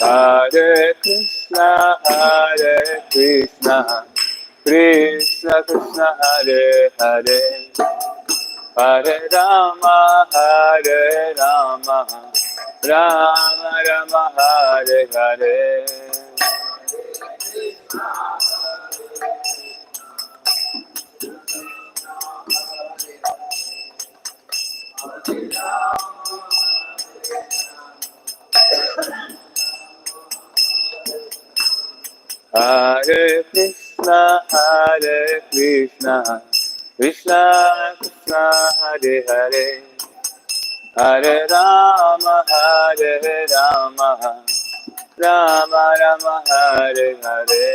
Hare Krishna, Hare Krishna, Krishna Krishna, Hare Hare, Hare Rama, Hare Rama, Rama Rama, Hare Hare. Hare Krishna, Hare Krishna, Krishna Krishna, Hare Hare, Hare Rama, Hare Rama, Rama Rama, Hare Hare.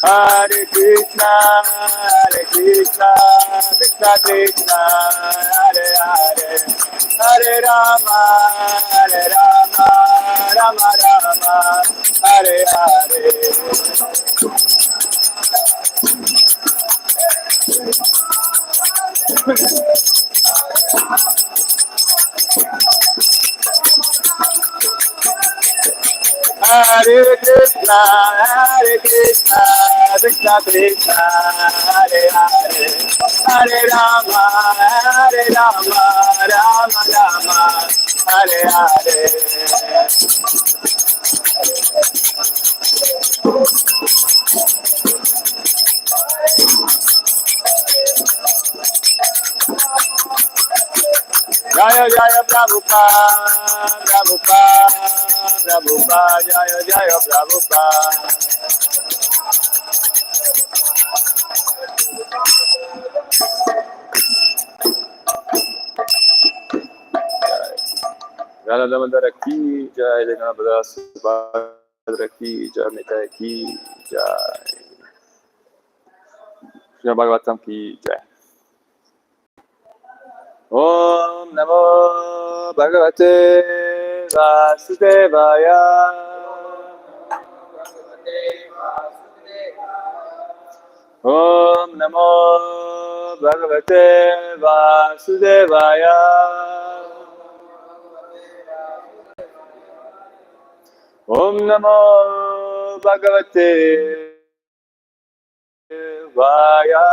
Hare Krishna, Hare Krishna, Krishna Krishna, Hare Hare, Hare Rama, Rama Rama, Hare Hare. Hare Krishna, Krishna Krishna, Hare Hare, Hare Rama, Rama Rama, Hare Hare. Jaya Jaya Prabhupada, Prabhupada, Prabhupada, Jaya Jaya Prabhupada. Radha Damodara ki jai, Jagannath Subhadra ki jai, Nitai ki jai, Shri Bhagvatam ki jai. Om Namo Bhagavate Vasudevaya. Om Namo Bhagavate Vasudevaya. Om Namo Bhagavate Vaya.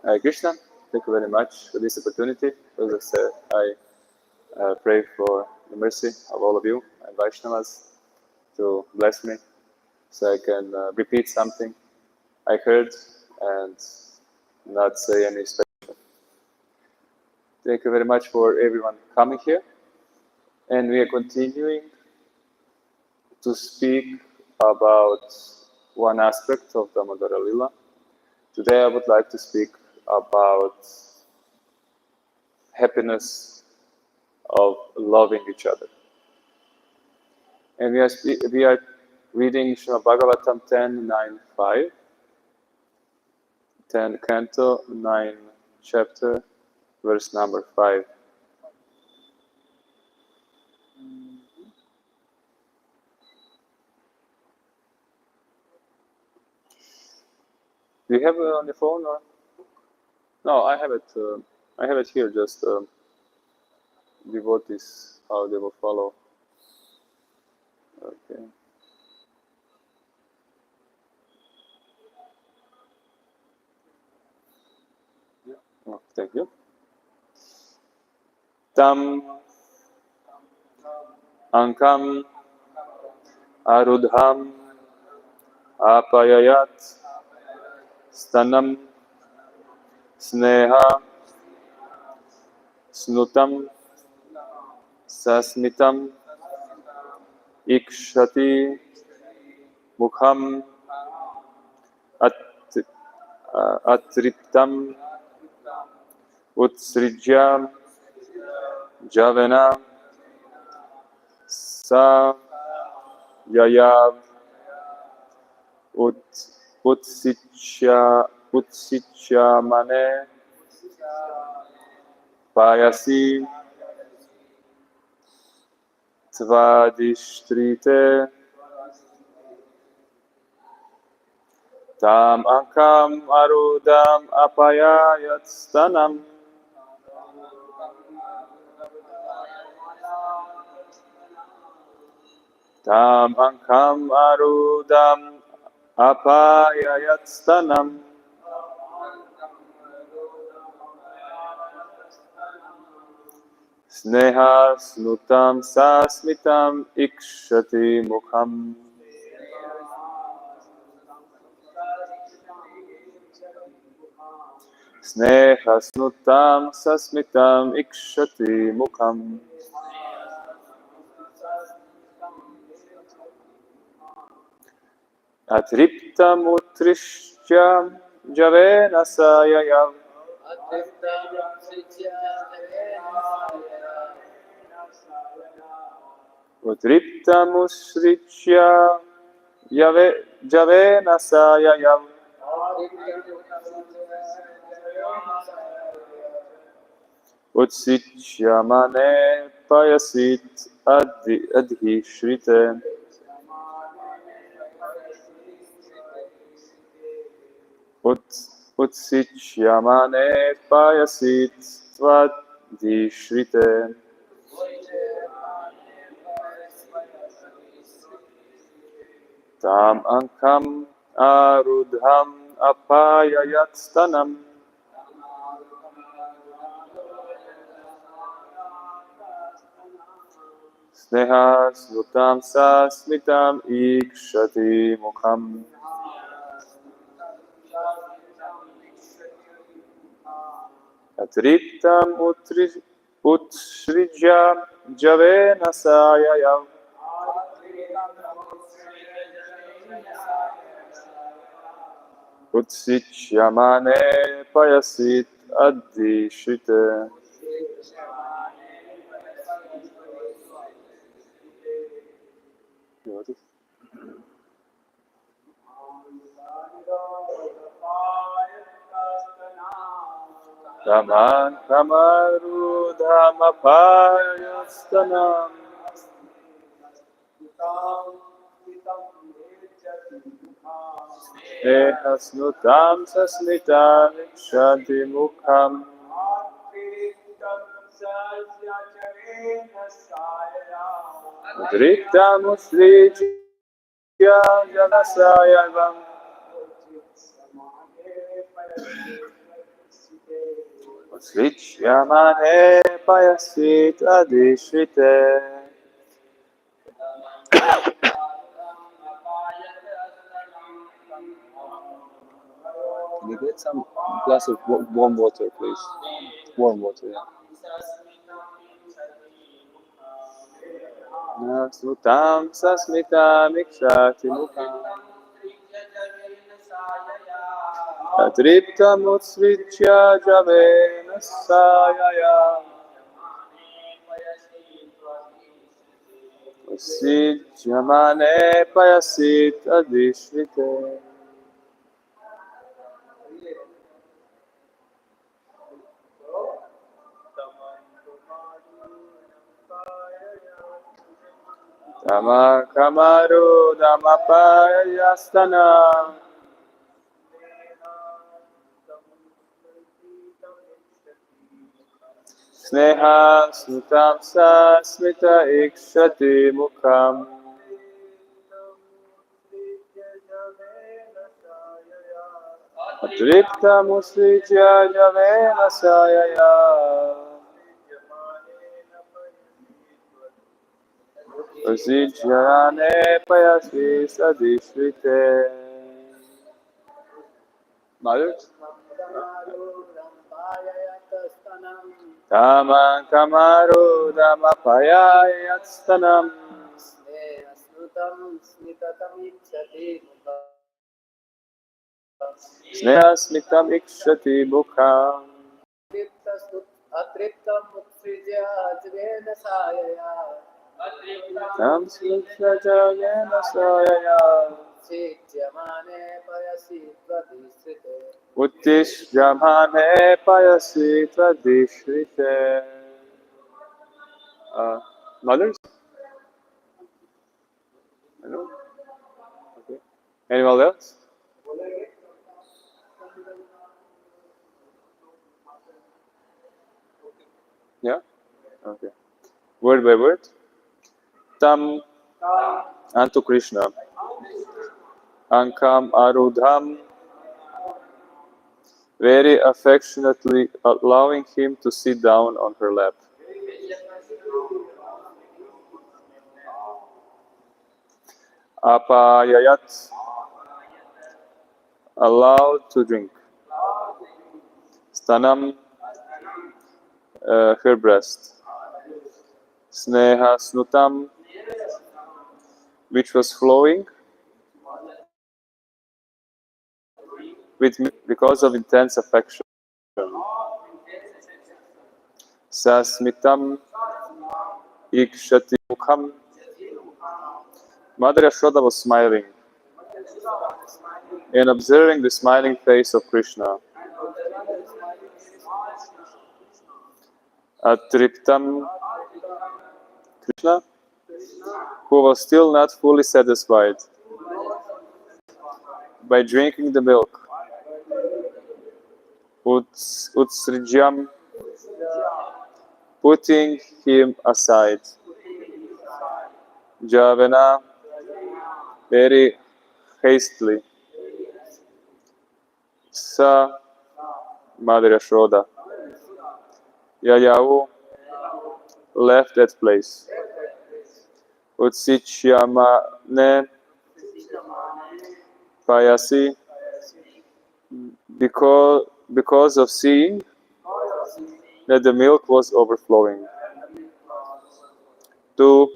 Hare Krishna, thank you very much for this opportunity. As I said, I pray for the mercy of all of you and Vaishnavas to bless me so I can repeat something I heard and not say any special. Thank you very much for everyone coming here. And we are continuing to speak about one aspect of the Amogh Lila. Today I would like to speak about happiness of loving each other. And we are reading Srimad Bhagavatam 10.9.5, 10 canto, 9 chapter, verse number 5. Do you have it on the phone or? No, I have it. I have it here. Just devotees, how they will follow. Okay. Oh, thank you. Tam ankam arudham apayayat stanam sneha snutam sasmitam ikshati mukham atriptam utsrijya javena sa yayav utsichya mane payasi tvadishtrite tam ankam arudam apayayat stanam tam ankam arudam apayayat stanam sneha snutam sasmitam ikshati mukham sneha snutam sasmitam ikshati mukham atriptam utrishtyam javena sayayav utriptam usrichya javena sayayav utsichya mane payasit adhishrite utsichya mane payasit tvadhishrite tam ankam arudham apayayat stanam sneha snutam sasmitam ikshati mukham atriptam utsrijya javena sayayav utsichya mane payasit adhishrite Taman kamarudham apayastanam ehasnutam sasmitam ikshati mukham udriktam usrijya janasayavam utsrichya mane payasit adhishrite. Can you get some glass of warm water, please? Warm water, yeah. Nasnutam sasmitam ikshati mukham atriptam utsrichya javena sayaya utsrichya mane payasit adhishrite. Tama kamaru damapayastana sneha snutam sasmita ikshati mukham atriptam usrijya javena sayaya utsrijyane payasis adhishrite. Mother? Tamam kamarudam apayayat stanam sneha smitam ikshati mukham atriptam utsrijya javena sayaya tam smita javena sayaya Uttishjamane payasi tradishrite. Mothers? No? Okay. Anyone else? Yeah? Okay. Word by word. Tam Antu Krishna. Ankam Arudham. Very affectionately allowing him to sit down on her lap. Apayayat. Allowed to drink. Stanam. Her breast. Sneha Snutam. Which was flowing with me because of intense affection. Sasmitam Ikshati Mukham. Mother Yashoda was smiling and observing the smiling face of Krishna. Atriptam Krishna, who was still not fully satisfied by drinking the milk. Utsrijam, putting him aside. Javana, very hastily. Sa, Mother Yashoda. Yayavu left that place. Utsichyamane Payasi, because of seeing that the milk was overflowing. Two,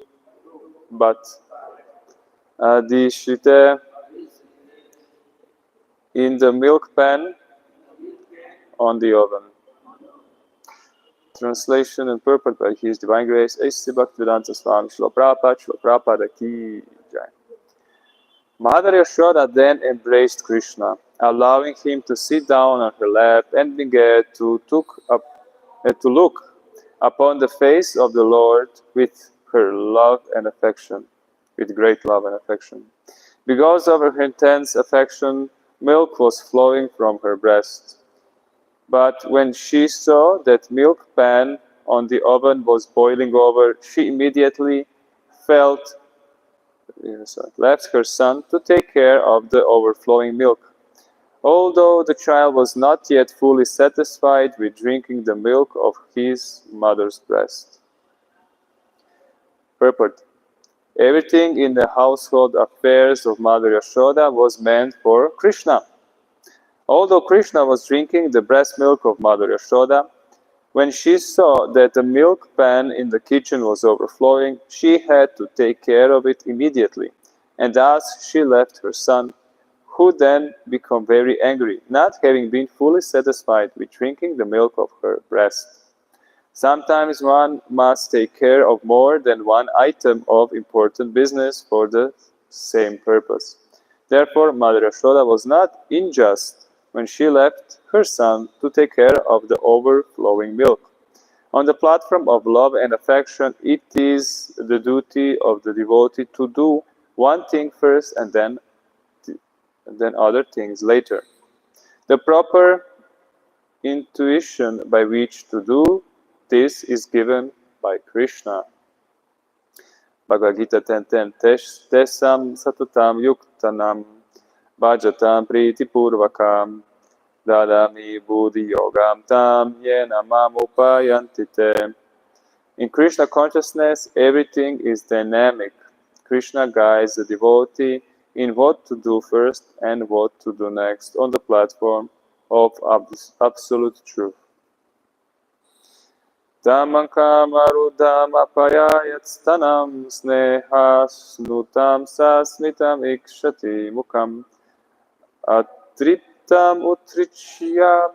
but Adishite, in the milk pan on the oven. Translation and purport by His Divine Grace A.C. Bhaktivedanta Swami Srila Prabhupada Ki Jai. Mother Yashoda then embraced Krishna, allowing him to sit down on her lap and began to look upon the face of the Lord with her love and affection, with great love and affection. Because of her intense affection, milk was flowing from her breast. But when she saw that milk pan on the oven was boiling over, she immediately left her son to take care of the overflowing milk. Although the child was not yet fully satisfied with drinking the milk of his mother's breast. Purport. Everything in the household affairs of Mother Yashoda was meant for Krishna. Although Krishna was drinking the breast milk of Mother Yashoda, when she saw that the milk pan in the kitchen was overflowing, she had to take care of it immediately, and thus she left her son, who then became very angry, not having been fully satisfied with drinking the milk of her breast. Sometimes one must take care of more than one item of important business for the same purpose. Therefore, Mother Yashoda was not unjust when she left her son to take care of the overflowing milk. On the platform of love and affection, it is the duty of the devotee to do one thing first and then other things later. The proper intuition by which to do this is given by Krishna. Bhagavad Gita 10.10 Tesam satutam yuktanam Bhajatam priti purvakam dadami buddhi yogam tam yena mamupayantite. In Krishna consciousness, everything is dynamic. Krishna guides the devotee in what to do first and what to do next on the platform of absolute truth. Damankam arudam apayayat stanam sneha snutam sasmitam ikshati mukam atriptam utrichya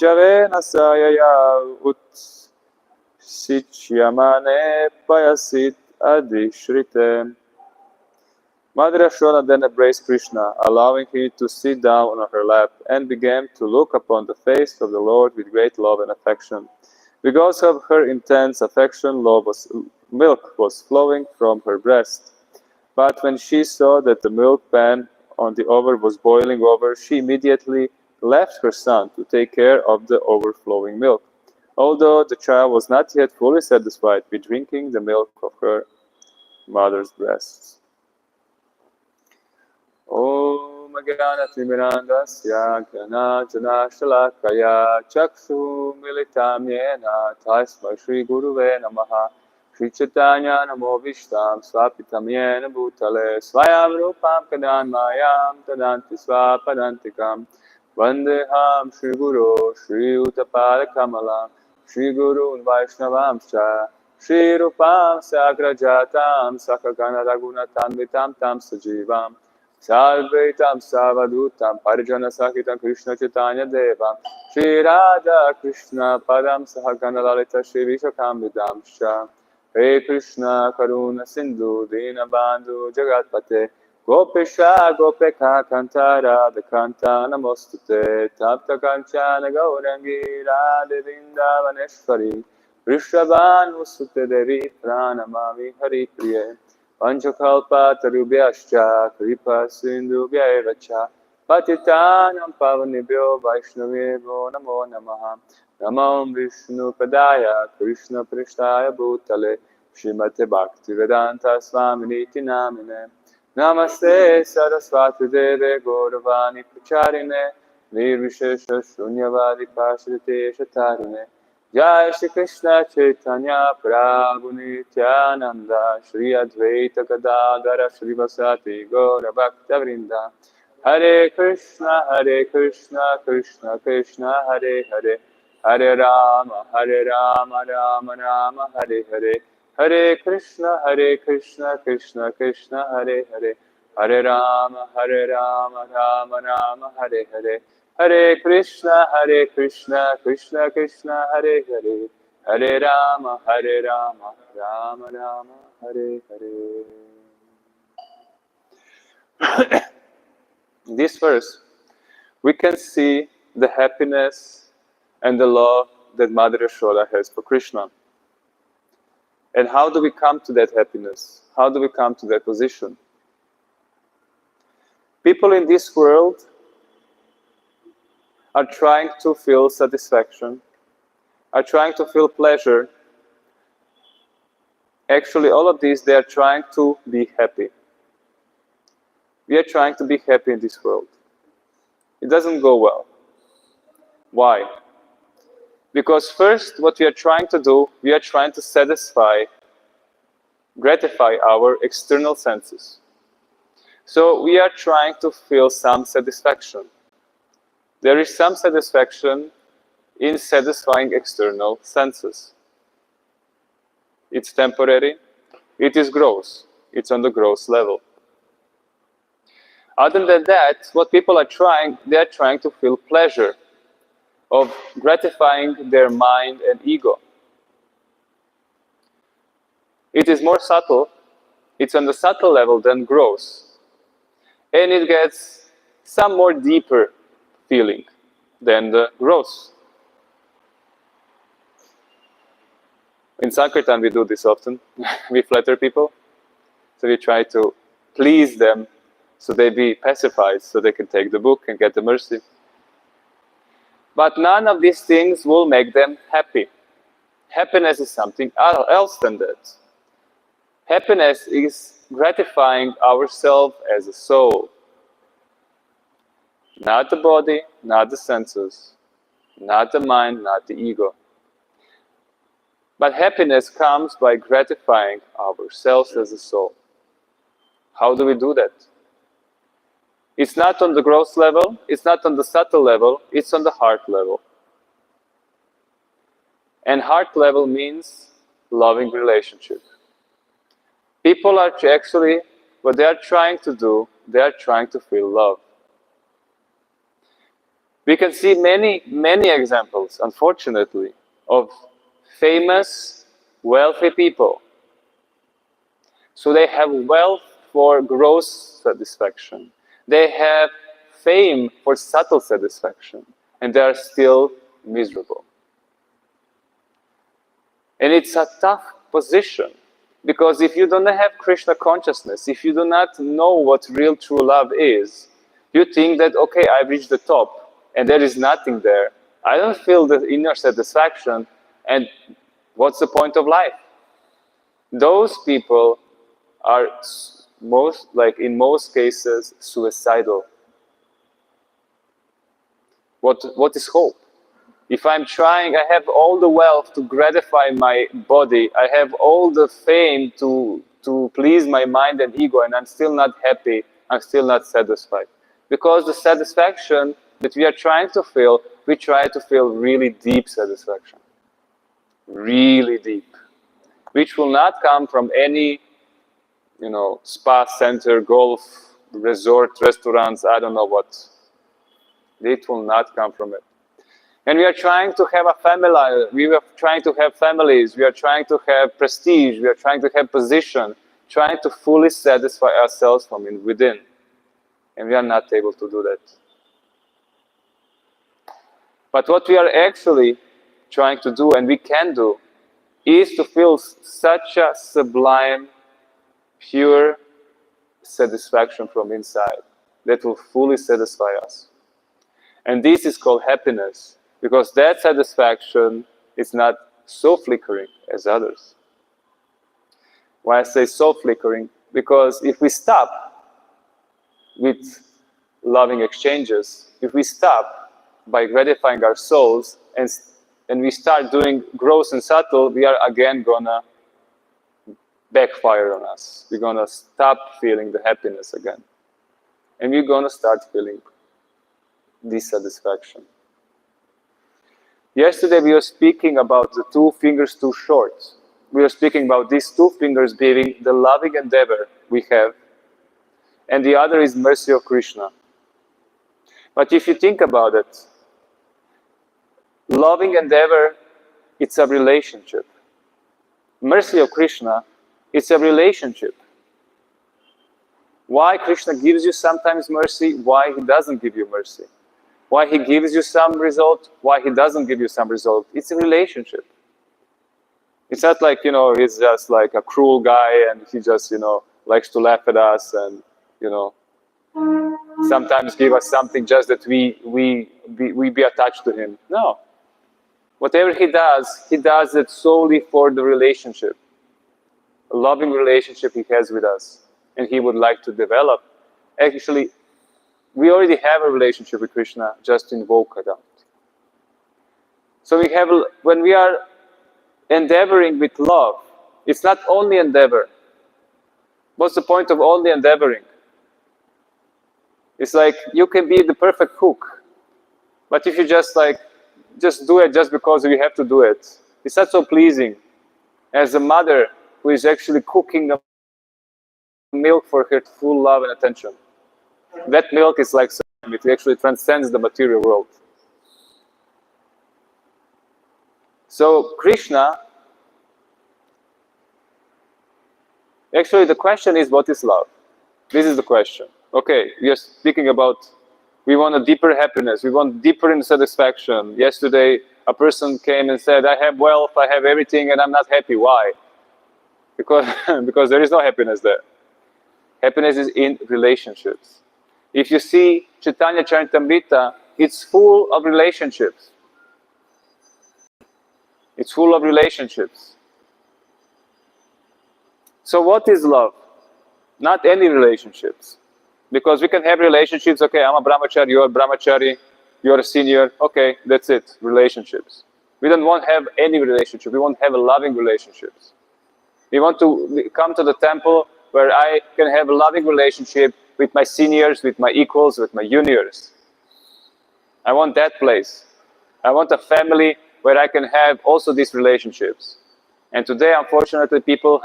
javena sayaya utsichyamane payasit adishrite. Mother Yashoda then embraced Krishna, allowing him to sit down on her lap, and began to look upon the face of the Lord with great love and affection. Because of her intense affection, milk was flowing from her breast. But when she saw that the milk pan on the over was boiling over, she immediately left her son to take care of the overflowing milk, although the child was not yet fully satisfied with drinking the milk of her mother's breasts. Om Gyanatimirandasya Gyanajana Chakshu Militam Yena Tasmai Shri Guruve Namaha Shri Chaitanya Namo Vishtam Swapitam Yena Bhutale Swayam Rupam Kadanmayam Tadanti Swapadantikam Vandeham Shri Guru Shri Utapala Kamalam Shri Guru Vaishnavamscha Shri Rupam Sagrajatam Sakagana Ragunatanvitam Tam Sajivam Salvetam Savadutam Parijana Sakitam Krishna Chaitanya Devam Shri Radha Krishna Padam Sahagana Lalita Shri Vishakam Vidamsha Hey Krishna Karuna Sindhu Dina Bandhu Jagatpate Gopisha Gopeka Kantara Dakanta Namostute Tapta Kanchana Gaurangi Radhe Vrindavaneshwari Vrishabhanu Sute Devi Pranamami Hari Priye Panchakalpa Tarubhyascha Kripa Sindhubhya Evacha Patitanam Pavanibhyo Vaishnavevo Namo Namaha Namam Vishnu Padaya Krishna Prishtaya Bhutale Srimate Bhakti Vedanta Swaminiti Namine Namaste Saraswati Deve Gauravani Pracharine Nirvishesha Shunyavadi Pashrite Shatarine Jai Shri Krishna Chaitanya Prabhu Nityananda Shri Advaita Gadadhara Shri Vasati Gaura Bhakta Vrinda Hare Krishna Krishna Krishna Hare Hare Hare Rama Rama Rama Hare Hare Hare Krishna Krishna Krishna Hare Hare Hare Rama Rama Rama Hare Hare Hare Krishna Krishna Krishna Hare Hare Hare Rama Rama Rama Hare Hare. In this verse, we can see the happiness and the love that Mother Yashoda has for Krishna. And how do we come to that happiness? How do we come to that position? People in this world are trying to feel satisfaction, are trying to feel pleasure. Actually, all of these, they are trying to be happy. We are trying to be happy in this world. It doesn't go well. Why? Because first, what we are trying to do, we are trying to gratify our external senses. So we are trying to feel some satisfaction. There is some satisfaction in satisfying external senses. It's temporary, it is gross, it's on the gross level. Other than that, what people are trying, they are trying to feel pleasure of gratifying their mind and ego. It is more subtle, it's on the subtle level than gross, and it gets some more deeper feeling than the gross. In Sankirtan, we do this often. We flatter people, so we try to please them so they be pacified, so they can take the book and get the mercy. But none of these things will make them happy. Happiness is something else than that. Happiness is gratifying ourselves as a soul. Not the body, not the senses, not the mind, not the ego. But happiness comes by gratifying ourselves as a soul. How do we do that? It's not on the gross level, it's not on the subtle level, it's on the heart level. And heart level means loving relationship. People are actually, what they are trying to do, they are trying to feel love. We can see many examples, unfortunately, of famous, wealthy people. So they have wealth for gross satisfaction. They have fame for subtle satisfaction, and they are still miserable. And it's a tough position, because if you don't have Krishna consciousness, if you do not know what real true love is, you think that, okay, I've reached the top, and there is nothing there. I don't feel the inner satisfaction, and what's the point of life? Those people are in most cases, suicidal. What is hope? If I'm trying, I have all the wealth to gratify my body, I have all the fame to please my mind and ego, and I'm still not happy, I'm still not satisfied. Because the satisfaction that we are trying to feel, we try to feel really deep satisfaction. Really deep. Which will not come from any, spa center, golf, resort, restaurants, I don't know what. It will not come from it. And we are trying to have a family, we are trying to have families, we are trying to have prestige, we are trying to have position, trying to fully satisfy ourselves from within. And we are not able to do that. But what we are actually trying to do, and we can do, is to feel such a sublime, pure satisfaction from inside that will fully satisfy us. And this is called happiness, because that satisfaction is not so flickering as others. Why I say so flickering? Because if we stop with loving exchanges, if we stop by gratifying our souls and we start doing gross and subtle, we are again gonna backfire on us. We're gonna stop feeling the happiness again. And we're gonna start feeling dissatisfaction. Yesterday we were speaking about the 2 fingers too short. We were speaking about these 2 fingers being the loving endeavor we have, and the other is mercy of Krishna. But if you think about it, loving endeavor, it's a relationship. Mercy of Krishna, it's a relationship. Why Krishna gives you sometimes mercy, why he doesn't give you mercy. Why he gives you some result, why he doesn't give you some result. It's a relationship. It's not like, he's just like a cruel guy and he just, likes to laugh at us and, sometimes give us something just that we be attached to him. No. Whatever he does it solely for the relationship. A loving relationship he has with us and he would like to develop. Actually, we already have a relationship with Krishna, just invoke it out. So when we are endeavoring with love, it's not only endeavor. What's the point of only endeavoring? It's like you can be the perfect cook, but if you just do it just because you have to do it, it's not so pleasing as a mother who is actually cooking the milk for her full love and attention. That milk is like sublime. It actually transcends the material world. So Krishna, actually the question is, what is love? This is the question. Okay, we are speaking about, we want a deeper happiness, we want deeper in satisfaction. Yesterday, a person came and said, I have wealth, I have everything, and I'm not happy. Why? Because there is no happiness there. Happiness is in relationships. If you see Chaitanya Charitamrita, it's full of relationships. It's full of relationships. So what is love? Not any relationships. Because we can have relationships, okay, I'm a brahmachari, you're a brahmachari, you're a senior, okay, that's it, relationships. We don't want to have any relationship, we want to have a loving relationships. We want to come to the temple where I can have a loving relationship with my seniors, with my equals, with my juniors. I want that place. I want a family where I can have also these relationships. And today, unfortunately, they don't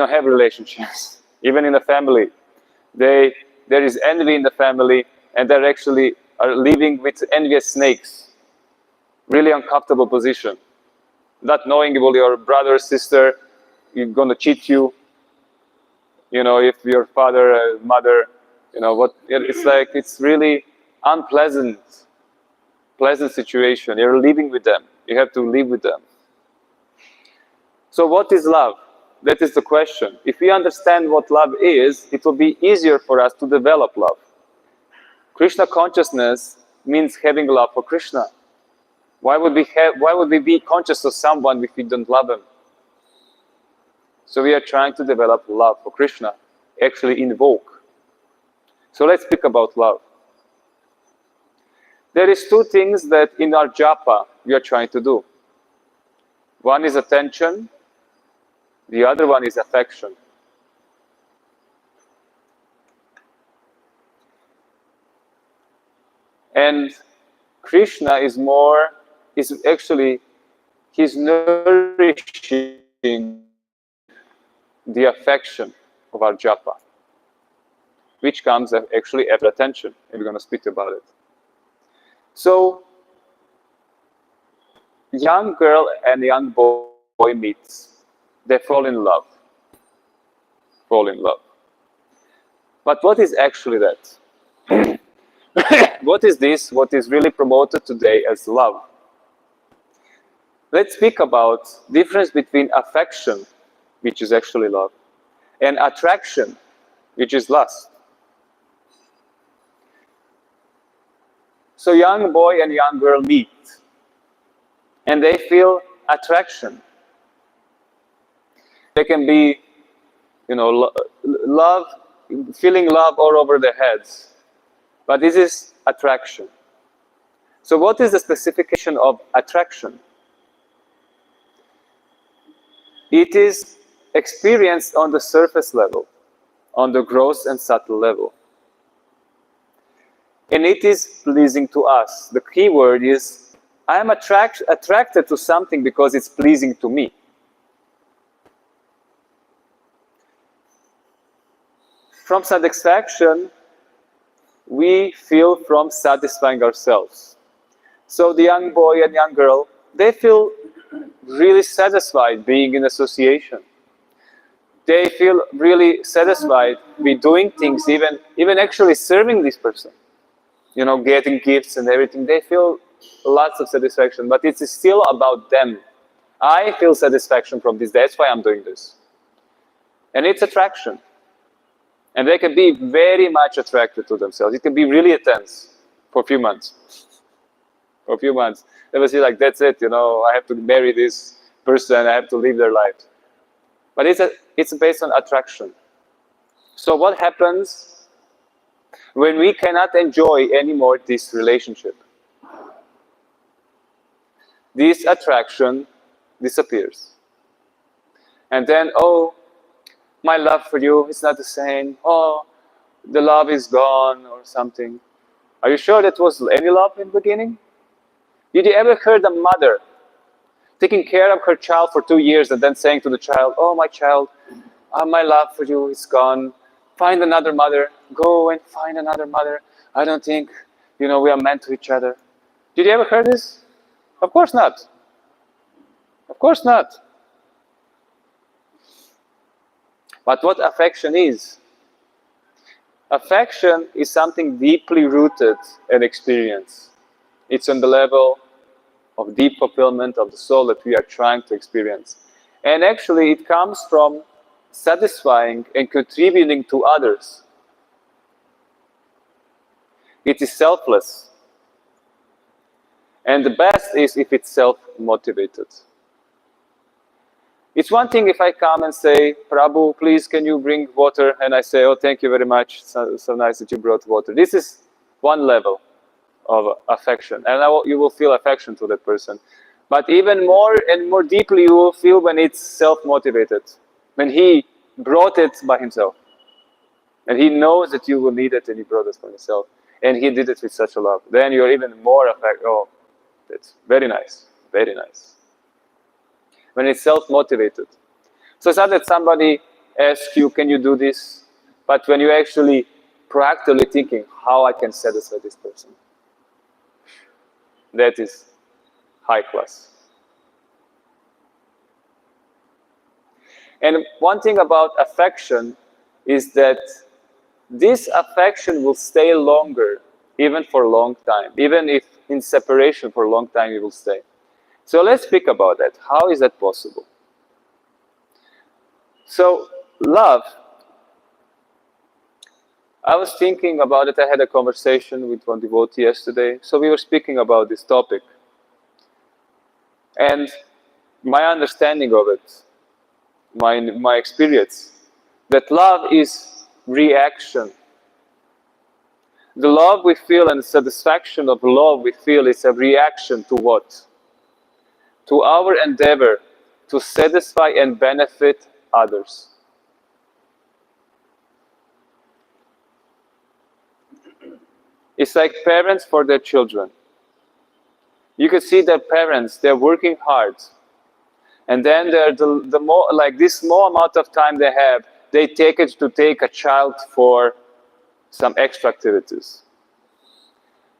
have relationships, even in the family. There is envy in the family, and they actually are living with envious snakes. Really uncomfortable position. Not knowing will your brother or sister is going to cheat you. You know, if your father, mother, you know, what, it's like, it's really pleasant situation. You're living with them. You have to live with them. So what is love? That is the question. If we understand what love is, it will be easier for us to develop love. Krishna consciousness means having love for Krishna. Why would we be conscious of someone if we don't love him? So we are trying to develop love for Krishna, actually invoke. So let's speak about love. There is two things that in our japa we are trying to do. One is attention, the other one is affection. And Krishna is actually, he's nourishing the affection of our japa, which comes actually after attention, and we're going to speak about it. So, young girl and young boy meets, they fall in love. But what is actually that? What is this? What is really promoted today as love? Let's speak about difference between affection, which is actually love, and attraction, which is lust. So young boy and young girl meet, and they feel attraction. They can be, you know, love, feeling love all over their heads. But this is attraction. So what is the specification of attraction? It is experienced on the surface level, on the gross and subtle level. And it is pleasing to us. The key word is, I am attracted to something because it's pleasing to me. From satisfaction, we feel from satisfying ourselves. So the young boy and young girl, they feel really satisfied being in association. They feel really satisfied with doing things, even actually serving this person. You know, getting gifts and everything. They feel lots of satisfaction, but it's still about them. I feel satisfaction from this, that's why I'm doing this. And it's attraction. And they can be very much attracted to themselves. It can be really intense for a few months. For a few months. They will say like, that's it, you know, I have to marry this person, I have to live their life. But it's based on attraction. So what happens when we cannot enjoy anymore this relationship? This attraction disappears. And then, oh, my love for you is not the same. Oh, the love is gone or something. Are you sure that was any love in the beginning? Did you ever hear the mother taking care of her child for 2 years and then saying to the child, oh, my child, my love for you is gone. Find another mother. Go and find another mother. I don't think, you know, we are meant to each other. Did you ever hear this? Of course not. Of course not. But what affection is? Affection is something deeply rooted in experience. It's on the level of deep fulfillment of the soul that we are trying to experience. And actually it comes from satisfying and contributing to others. It is selfless. And the best is if it's self-motivated. It's one thing if I come and say, Prabhu, please can you bring water? And I say, oh, thank you very much. So nice that you brought water. This is one level of affection. And you will feel affection to that person. But even more and more deeply you will feel when it's self-motivated. When he brought it by himself. And he knows that you will need it and he brought it for himself. And he did it with such a love. Then you're even more affected. Oh, that's very nice. Very nice. When it's self-motivated. So it's not that somebody asks you, can you do this? But when you're actually proactively thinking, how I can satisfy this person. That is high class. And one thing about affection is that this affection will stay longer, even for a long time. Even if in separation for a long time, it will stay. So let's speak about that. How is that possible? So, love, I was thinking about it. I had a conversation with one devotee yesterday. So we were speaking about this topic. And my understanding of it, my experience, that love is reaction. The love we feel and the satisfaction of love we feel is a reaction to what? To our endeavor to satisfy and benefit others. It's like parents for their children. You can see their parents, they're working hard. And then the more, like this small amount of time they have, they take it to take a child for some extra activities.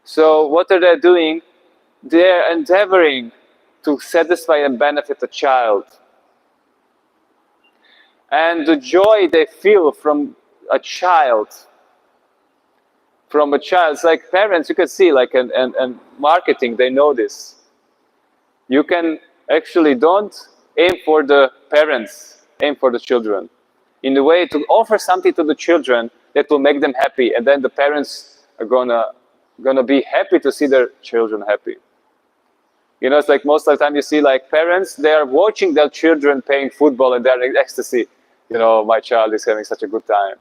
So what are they doing? They're endeavoring to satisfy and benefit a child. And the joy they feel from a child, it's like parents, you can see, like, and marketing, they know this. You can actually don't aim for the parents, aim for the children. In a way to offer something to the children that will make them happy, and then the parents are gonna be happy to see their children happy. You know, it's like most of the time you see like parents, they are watching their children playing football and they're in ecstasy. You know, my child is having such a good time.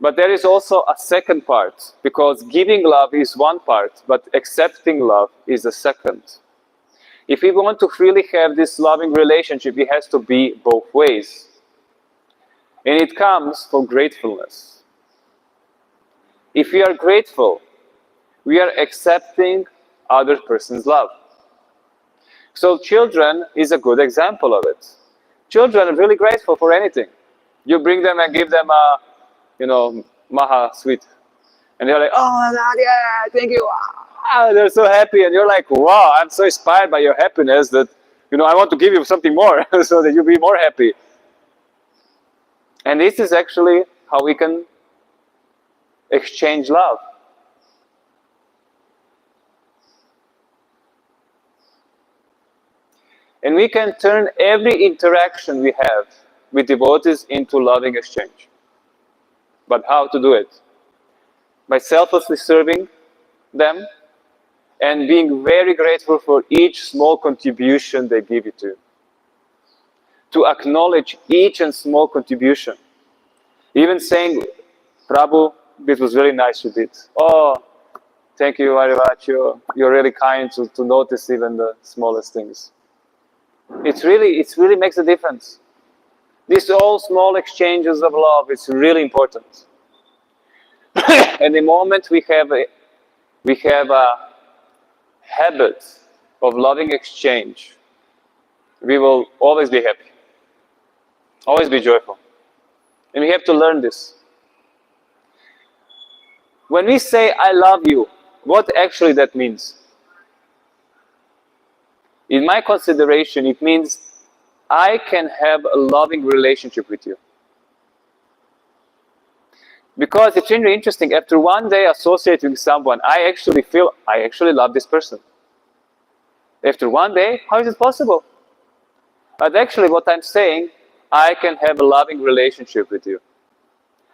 But there is also a second part, because giving love is one part, but accepting love is the second. If we want to really have this loving relationship, it has to be both ways. And it comes from gratefulness. If we are grateful, we are accepting other person's love. So children is a good example of it. Children are really grateful for anything. You bring them and give them a, you know, maha sweet. And they're like, oh my God, yeah, thank you. Wow. They're so happy. And you're like, wow, I'm so inspired by your happiness that, you know, I want to give you something more so that you'll be more happy. And this is actually how we can exchange love. And we can turn every interaction we have with devotees into loving exchange. But how to do it? By selflessly serving them and being very grateful for each small contribution they give you to acknowledge each and small contribution. Even saying, Prabhu, this was really nice you did. Oh, thank you very much. You're really kind to notice even the smallest things. It really makes a difference. These all small exchanges of love is really important. And the moment we have a habit of loving exchange, we will always be happy, always be joyful. And we have to learn this. When we say, I love you, what actually that means? In my consideration, it means I can have a loving relationship with you. Because it's really interesting, after one day associating with someone, I actually feel I actually love this person. After one day, how is it possible? But actually what I'm saying, I can have a loving relationship with you.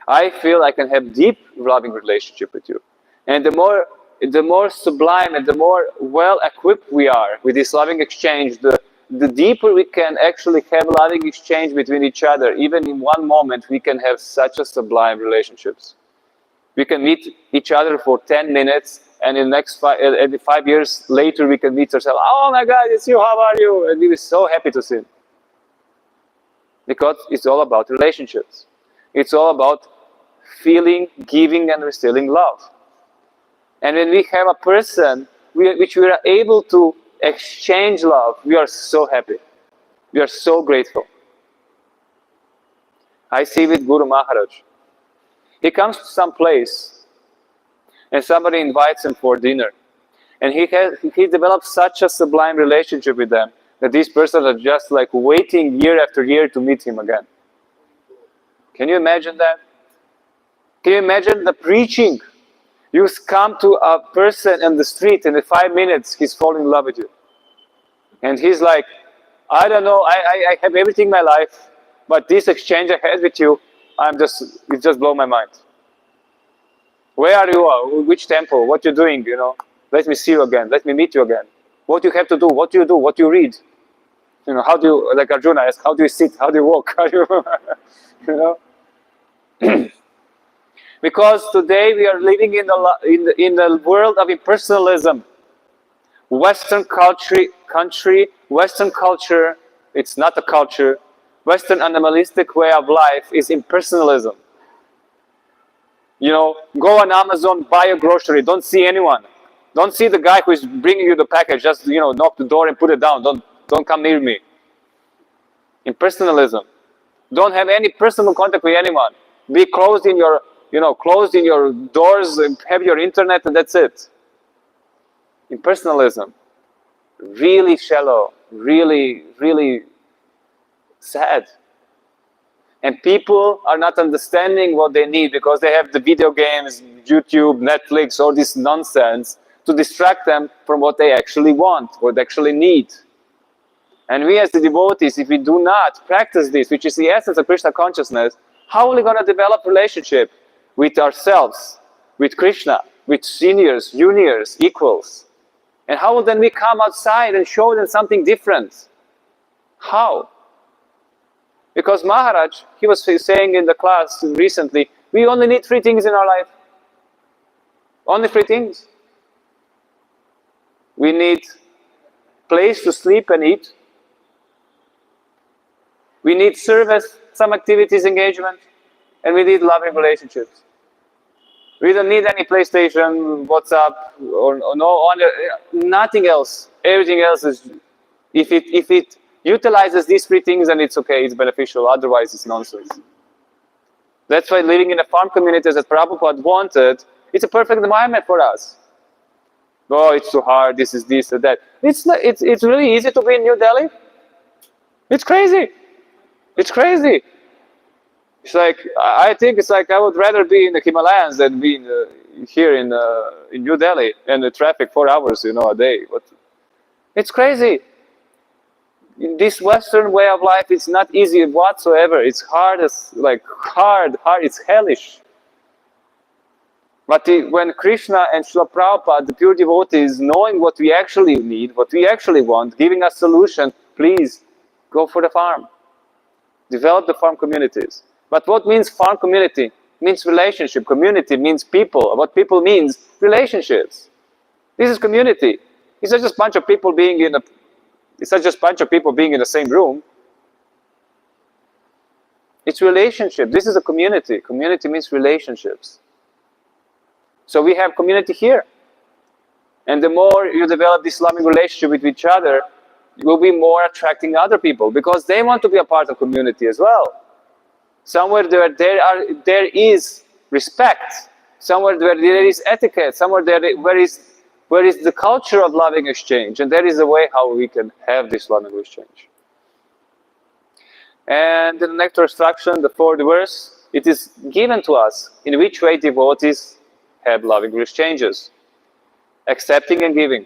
I feel I can have deep loving relationship with you. And the more sublime and the more well-equipped we are with this loving exchange, the deeper we can actually have loving exchange between each other. Even in one moment, we can have such a sublime relationships. We can meet each other for 10 minutes, and in the next 5 years later, we can meet ourselves. Oh my God, it's you, how are you? And we were so happy to see. Because it's all about relationships. It's all about feeling, giving, and receiving love. And when we have a person which we are able to exchange love, we are so happy. We are so grateful. I see with Guru Maharaj. He comes to some place and somebody invites him for dinner. And he develops such a sublime relationship with them that these persons are just like waiting year after year to meet him again. Can you imagine that? Can you imagine the preaching? You come to a person in the street, and in 5 minutes he's falling in love with you. And he's like, I don't know, I have everything in my life, but this exchange I had with you, it just blew my mind. Where are you? Which temple? What you're doing? You know, let me see you again. Let me meet you again. What you have to do? What do you do? What you read? You know, how do you, like Arjuna asked, how do you sit? How do you walk? How do you, you know? Because today we are living in the world of impersonalism. Western Western culture, it's not a culture. Western animalistic way of life is impersonalism. You know, go on Amazon, buy a grocery, don't see anyone. Don't see the guy who is bringing you the package, just, you know, knock the door and put it down. Don't come near me. Impersonalism. Don't have any personal contact with anyone. Be closed in your, closed in your doors, and have your internet, and that's it. Impersonalism. Really shallow, really, really sad. And people are not understanding what they need because they have the video games, YouTube, Netflix, all this nonsense to distract them from what they actually want, what they actually need. And we as the devotees, if we do not practice this, which is the essence of Krishna consciousness, how are we going to develop relationship with ourselves, with Krishna, with seniors, juniors, equals? And how will then we come outside and show them something different? How? Because Maharaj, he was saying in the class recently, we only need 3 things in our life. Only 3 things. We need place to sleep and eat. We need service, some activities, engagement, and we need loving relationships. We don't need any PlayStation, WhatsApp, or nothing else. Everything else is, if it utilizes these 3 things, then it's okay, it's beneficial. Otherwise, it's nonsense. That's why living in a farm community that Prabhupada wanted, it's a perfect environment for us. Oh, it's too hard. This is this or that. It's really easy to be in New Delhi. It's crazy. It's crazy. It's like, I think it's like I would rather be in the Himalayas than be here in New Delhi and the traffic 4 hours, a day. But it's crazy. In this Western way of life, it's not easy whatsoever. It's hard hard. It's hellish. But when Krishna and Srila Prabhupada, the pure devotees, knowing what we actually need, what we actually want, giving us solution, please go for the farm. Develop the farm communities. But what means farm community? It means relationship. Community means people. What people means relationships. This is community. It's not just a bunch of people being in the same room. It's relationship. This is a community. Community means relationships. So we have community here. And the more you develop this loving relationship with each other, you will be more attracting other people because they want to be a part of community as well. Somewhere there is respect. Somewhere there is etiquette. Somewhere where is the culture of loving exchange. And there is a way how we can have this loving exchange. And in the next instruction, the 4th verse, it is given to us in which way devotees have loving exchanges. Accepting and giving.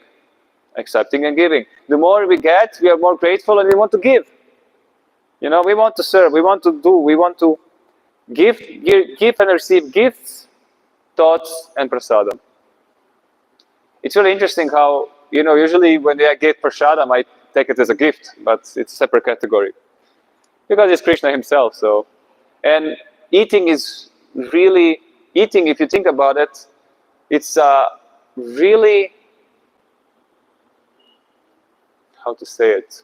Accepting and giving. The more we get, we are more grateful and we want to give. We want to serve, we want to do, we want to give and receive gifts, thoughts, and prasadam. It's really interesting how, usually when I get prasadam, I take it as a gift, but it's a separate category. Because it's Krishna himself, so. And eating, if you think about it, it's really, how to say it?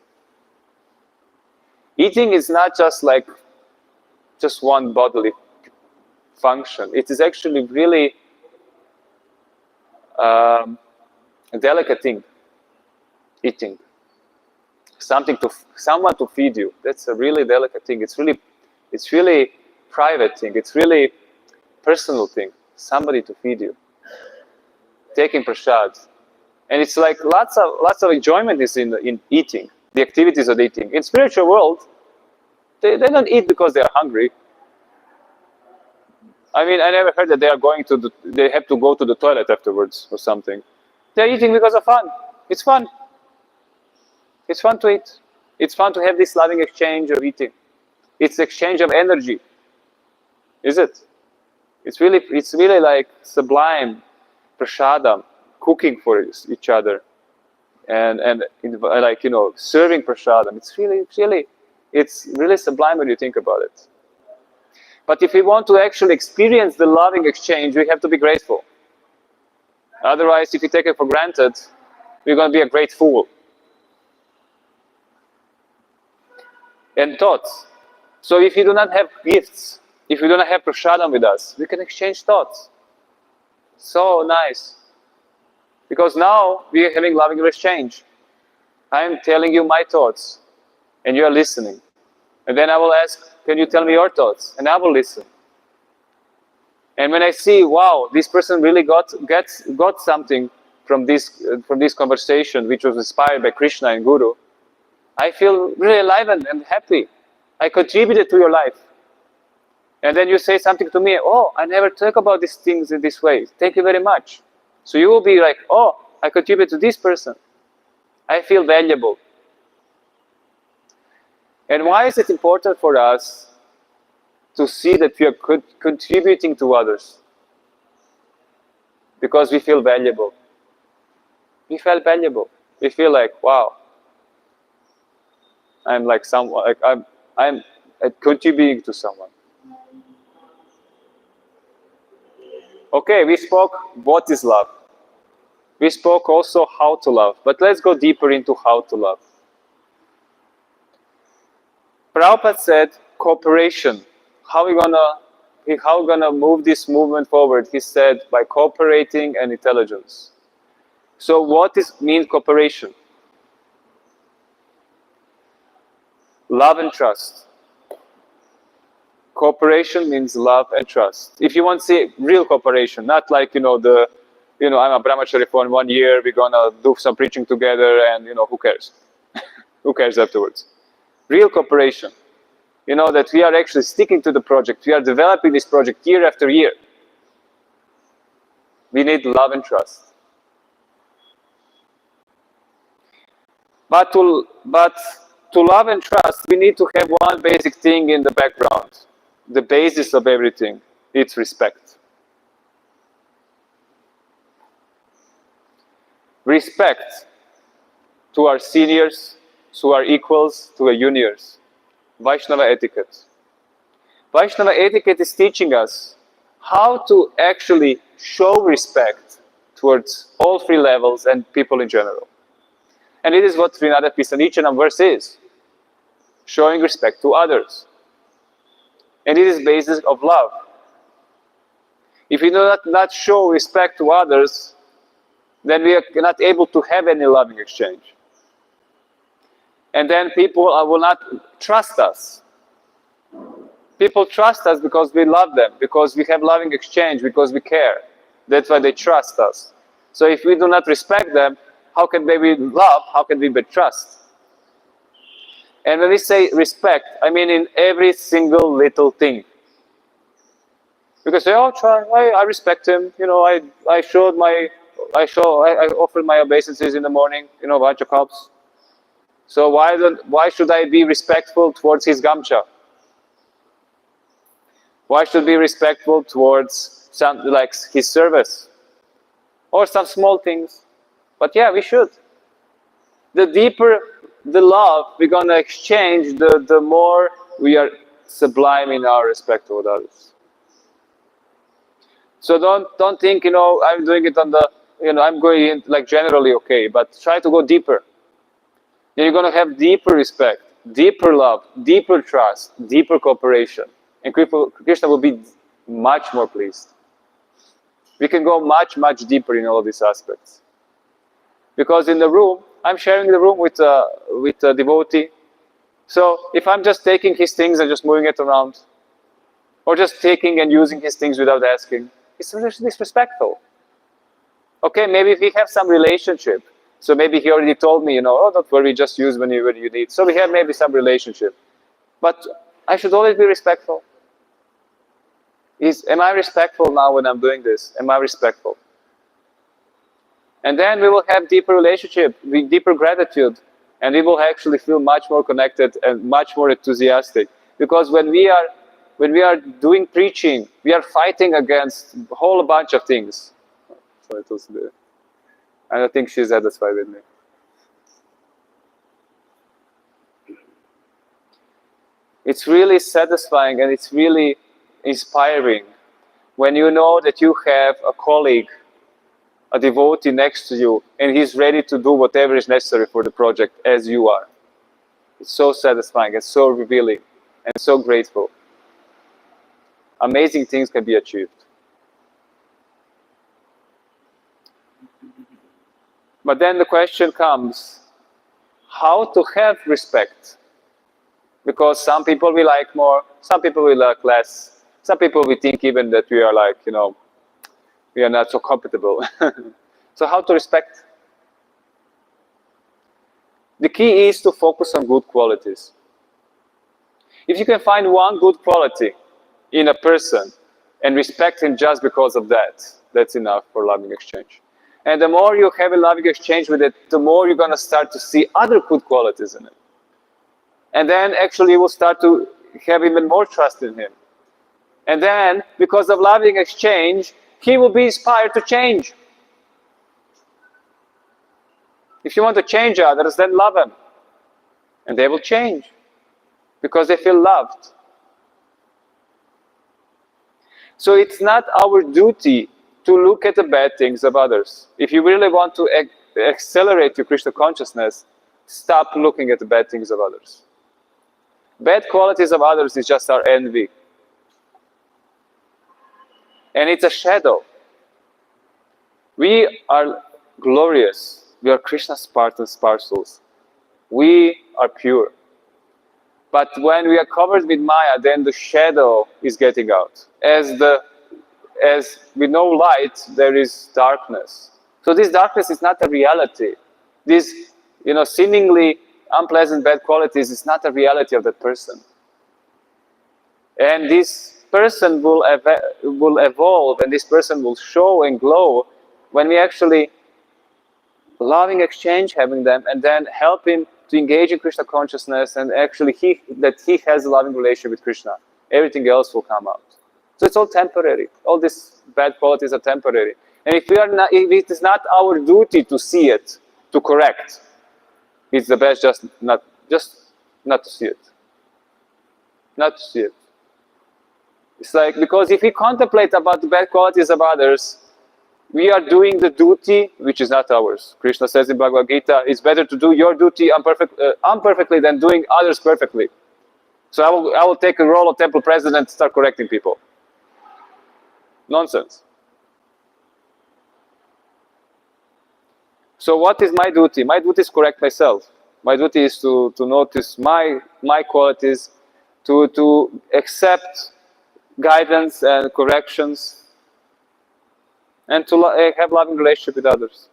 Eating is not just one bodily function. It is actually really a delicate thing. Eating. Someone to feed you. That's a really delicate thing. It's really private thing. It's really personal thing. Somebody to feed you. Taking prasad. And it's like lots of enjoyment is in eating. the activities of eating. In spiritual world, they don't eat because they are hungry. I mean, I never heard that they are they have to go to the toilet afterwards or something. They're eating because of fun. It's fun. It's fun to eat. It's fun to have this loving exchange of eating. It's exchange of energy. Is it? It's really like sublime prasadam, cooking for each other, and like, you know, serving prasadam. It's really sublime when you think about it. But if we want to actually experience the loving exchange, we have to be grateful. Otherwise, if we take it for granted, we're going to be a great fool. And thoughts. So if you do not have gifts, if you do not have prasadam with us, we can exchange thoughts. So nice. Because now we are having loving exchange. I am telling you my thoughts, and you are listening. And then I will ask, can you tell me your thoughts? And I will listen. And when I see, wow, this person really got something from this conversation, which was inspired by Krishna and Guru, I feel really alive and happy. I contributed to your life. And then you say something to me, oh, I never talk about these things in this way. Thank you very much. So you will be like, oh, I contribute to this person. I feel valuable. And why is it important for us to see that we are contributing to others? Because we feel valuable. We feel valuable. We feel like, wow, I'm like someone, like I'm contributing to someone. Okay, we spoke what is love. We spoke also how to love, but let's go deeper into how to love. Prabhupada said cooperation. How we gonna move this movement forward? He said by cooperating and intelligence. So what means cooperation? Love and trust. Cooperation means love and trust. If you want to see real cooperation, not like, I'm a brahmachari for 1 year, we're gonna do some preaching together, and who cares? Who cares afterwards? Real cooperation. That we are actually sticking to the project. We are developing this project year after year. We need love and trust. But to love and trust, we need to have one basic thing in the background. The basis of everything, it's respect. Respect to our seniors, to our equals, to our juniors. Vaishnava etiquette. Vaishnava etiquette is teaching us how to actually show respect towards all three levels and people in general. And it is what Srinada Pisanichanam verse is. Showing respect to others. And it is basis of love. If we do not show respect to others, then we are not able to have any loving exchange. And then people will not trust us. People trust us because we love them, because we have loving exchange, because we care. That's why they trust us. So if we do not respect them, how can they be love? How can we be trust? And when we say respect, I mean in every single little thing. You can say, oh, I respect him. I offered my obeisances in the morning. Vacha cups. So why should I be respectful towards his gamcha? Why should I be respectful towards something like his service? Or some small things. But yeah, we should. The deeper the love we're going to exchange, the more we are sublime in our respect toward others. So don't think, I'm doing it on the, I'm going in like generally okay, but try to go deeper. Then you're going to have deeper respect, deeper love, deeper trust, deeper cooperation. And Krishna will be much more pleased. We can go much, much deeper in all these aspects. Because in the room, I'm sharing the room with a devotee. So if I'm just taking his things and just moving it around, or just taking and using his things without asking, it's disrespectful. Okay, maybe if we have some relationship, So maybe he already told me, oh, don't worry, just use when you need. So we have maybe some relationship. But I should always be respectful. Am I respectful now when I'm doing this? Am I respectful? And then we will have deeper relationship, deeper gratitude, and we will actually feel much more connected and much more enthusiastic. Because when we are doing preaching, we are fighting against a whole bunch of things. So it was there. I don't think she's satisfied with me. It's really satisfying and it's really inspiring when you know that you have a colleague, a devotee next to you, and he's ready to do whatever is necessary for the project as you are. It's so satisfying and so revealing and so grateful. Amazing things can be achieved. But then the question comes, how to have respect? Because some people we like more, some people we like less. Some people we think even that we are like, we are not so compatible. So how to respect? The key is to focus on good qualities. If you can find one good quality in a person and respect him just because of that, that's enough for loving exchange. And the more you have a loving exchange with it, the more you're going to start to see other good qualities in it. And then actually you will start to have even more trust in him. And then, because of loving exchange, he will be inspired to change. If you want to change others, then love them. And they will change. Because they feel loved. So it's not our duty to look at the bad things of others. If you really want to accelerate your Krishna consciousness, stop looking at the bad things of others. Bad qualities of others is just our envy. And it's a shadow. We are glorious. We are Krishna's part and parcels. We are pure. But when we are covered with Maya, then the shadow is getting out. As with no light, there is darkness. So this darkness is not a reality. This, seemingly unpleasant bad qualities is not a reality of that person. And this person will evolve, and this person will show and glow when we actually loving exchange having them, and then help him to engage in Krishna consciousness, and actually he has a loving relationship with Krishna. Everything else will come out. So it's all temporary. All these bad qualities are temporary. And if it is not our duty to see it, to correct, it's the best just not to see it. Not to see it. It's like, because if we contemplate about the bad qualities of others, we are doing the duty which is not ours. Krishna says in Bhagavad Gita, it's better to do your duty imperfectly than doing others perfectly. So I will take a role of temple president and start correcting people. Nonsense. So what is my duty? My duty is correct myself. My duty is to notice my qualities, to accept guidance and corrections, and to have loving relationship with others.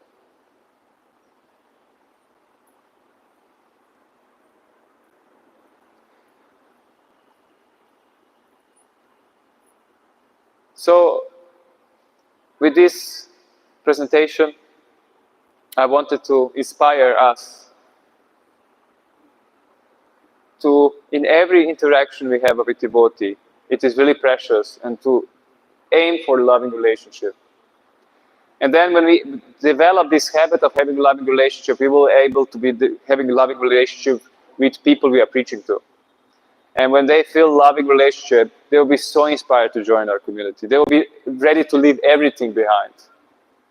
So, with this presentation, I wanted to inspire us to, in every interaction we have with devotee, it is really precious, and to aim for a loving relationship. And then when we develop this habit of having a loving relationship, we will be able to be having a loving relationship with people we are preaching to. And when they feel loving relationship, they will be so inspired to join our community. They will be ready to leave everything behind.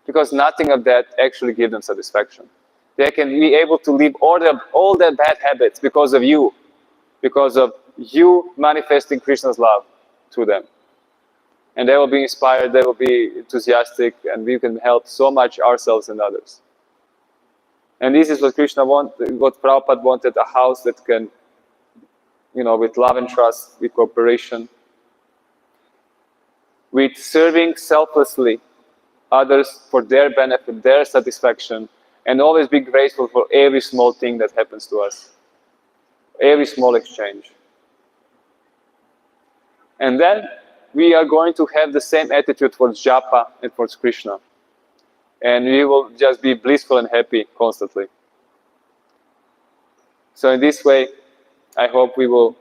Because nothing of that actually gives them satisfaction. They can be able to leave all their bad habits because of you. Because of you manifesting Krishna's love to them. And they will be inspired, they will be enthusiastic, and we can help so much ourselves and others. And this is what Krishna wanted, what Prabhupada wanted, a house that can, with love and trust, with cooperation, with serving selflessly others for their benefit, their satisfaction, And always be grateful for every small thing that happens to us, every small exchange. And then we are going to have the same attitude towards Japa and towards Krishna. And we will just be blissful and happy constantly. So in this way, I hope we will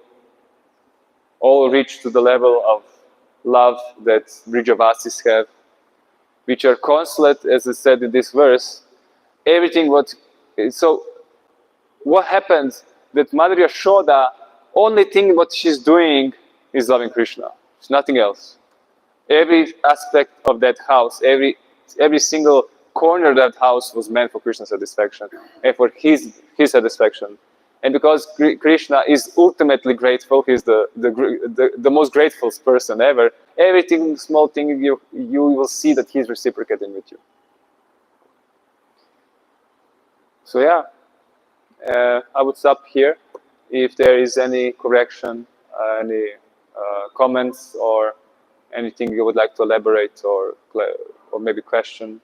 all reach to the level of love that Vrijavasis have, which are consolate, as I said in this verse. Everything what, so what happens that Mother Yashoda, only thing what she's doing is loving Krishna. It's nothing else. Every aspect of that house, every single corner of that house was meant for Krishna's satisfaction and for his satisfaction. And because Krishna is ultimately grateful, he's the most grateful person ever, everything, small thing, you will see that he's reciprocating with you. So yeah, I would stop here. If there is any correction, any comments or anything you would like to elaborate or maybe question.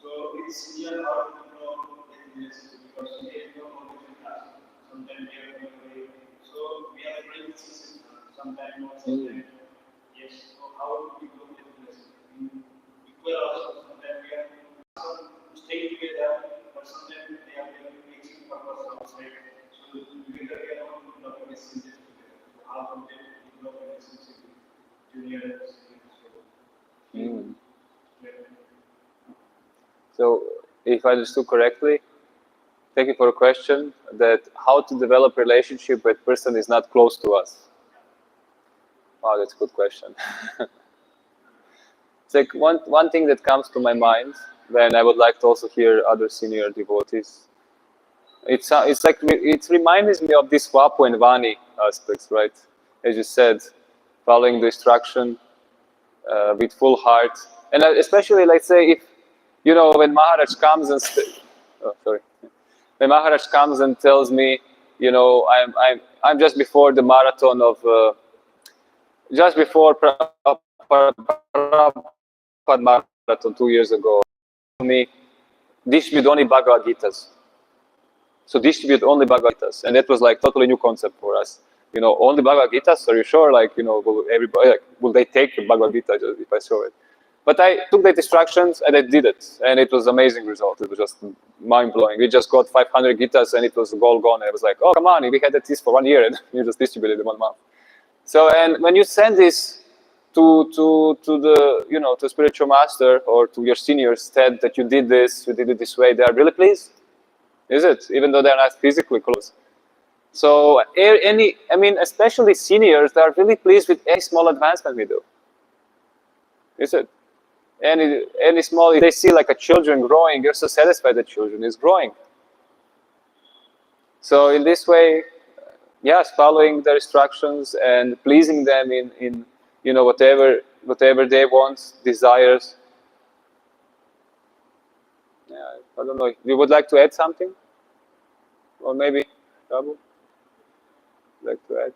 So it's here how to know this because we have no knowledge in class. Sometimes we have no way. So we have brain system. Sometimes not. Sometimes yes. So how do we go with this? Equal also. Sometimes we have to stay together, but sometimes they have their mixing purpose outside. So together we are not develop a relationship together. So how do they develop a relationship with juniors? So, if I understood correctly, thank you for a question, that how to develop a relationship with a person is not close to us. Wow, that's a good question. It's like one thing that comes to my mind when I would like to also hear other senior devotees. It's like, it reminds me of this Vapu and Vani aspects, right? As you said, following the instruction with full heart. And especially, let's say, if, you know, when Maharaj comes and when Maharaj comes and tells me, you know, I'm just before the marathon of just before Prabhupada marathon 2 years ago, me distribute only Bhagavad Gitas. So distribute only Bhagavad Gitas, and that was like totally new concept for us. You know, only Bhagavad Gitas. Are you sure? Like, you know, will everybody, like, will they take the Bhagavad Gita if I show it? But I took the instructions and I did it, and it was amazing result. It was just mind blowing. We just got 500 Gitas, and it was all gone. I was like, oh come on, we had this for 1 year, and you just distributed it in 1 month. So, and when you send this to the, you know, to spiritual master or to your seniors, said that you did this, you did it this way, they are really pleased. Is it? Even though they are not physically close. So I mean, especially seniors, they are really pleased with any small advancement we do. Is it? Any small, if they see like a children growing, you're so satisfied that children is growing. So in this way, yes, following their instructions and pleasing them in you know, whatever they want, desires. Yeah, I don't know. You would like to add something? Or maybe, Prabhu? Like to add?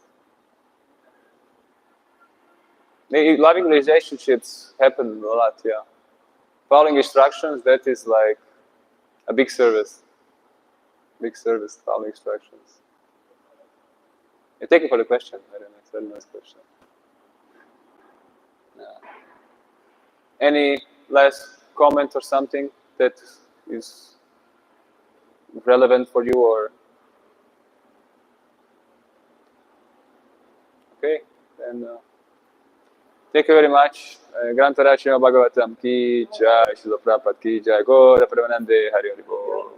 Loving relationships happen a lot, yeah. Following instructions, that is like a big service. Big service, following instructions. Yeah, thank you for the question. Very nice question. Yeah. Any last comment or something that is relevant for you, or? Okay, then thank you very much. Grantarachima Bhagavatam ki jai, Srila Prabhupada ki jai, Gaura Premanande Hari Hari Bol.